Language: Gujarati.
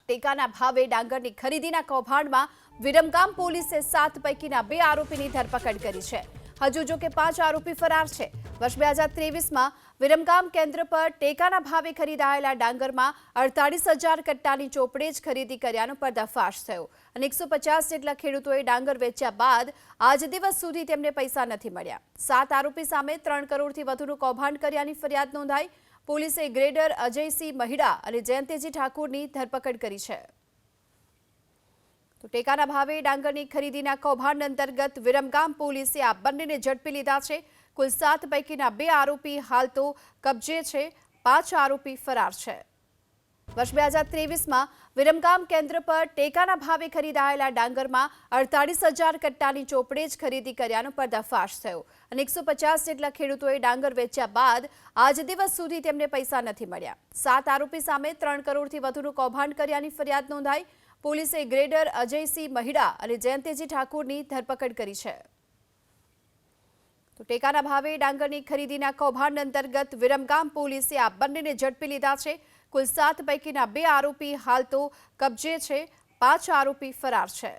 ટેકાના ભાવે ડાંગરની ખરીદીના કૌભાંડમાં વિરમગામ પોલીસે 7 પૈકીના 2 આરોપીની ધરપકડ કરી છે। હજુ જો કે 5 આરોપી ફરાર છે। વર્ષ 2023માં વિરમગામ કેન્દ્ર પર ટેકાના ભાવે ખરીદાયેલા ડાંગરમાં 48,000 કટ્ટાની ચોપડે જ ખરીદી કર્યાનો પર્દાફાશ થયો અને 150 જેટલા ખેડૂતોએ ડાંગર વેચ્યા બાદ આજ દિવસ સુધી તેમને પૈસા નથી મળ્યા। 7 આરોપી સામે 3 કરોડથી વધુનું કૌભાંડ કર્યાની ફરિયાદ નોંધાઈ। પોલીસે ગ્રેડર અજયસિંહ મહિડા અને જયંતિજી ઠાકુરની ધરપકડ કરી છે। તો ટેકાના ભાવે ડાંગરની ખરીદીના કૌભાંડ અંતર્ગત વિરમગામ પોલીસે આ બંનેને ઝડપી લીધા છે। કુલ 7 પૈકીના 2 આરોપી હાલ તો કબજે છે, 5 આરોપી ફરાર છે। વર્ષ 2023માં વિરમગામ કેન્દ્ર પર ટેકાના ભાવે ખરીદાયેલા ડાંગરમાં 48,000 કટ્ટાની ચોપડે જ ખરીદી કર્યાનો પર્દાફાશ થયો અને 150 જેટલા ખેડૂતોએ ડાંગર વેચ્યા બાદ આજ દિવસ સુધી તેમને પૈસા નથી મળ્યા। 7 આરોપી સામે 3 કરોડથી વધુનું કૌભાંડ કર્યાની ફરિયાદ નોંધાઈ। પોલીસે ગ્રેડર અજયસિંહ મહિડા અને જયંતિજી ઠાકુરની ધરપકડ કરી છે। તો ટેકાના ભાવે ડાંગરની ખરીદીના કૌભાંડ અંતર્ગત વિરમગામ પોલીસે આ બંનેને ઝડપી લીધા છે। કુલ 7 પૈકીના 2 આરોપી હાલ તો કબજે છે, 5 આરોપી ફરાર છે।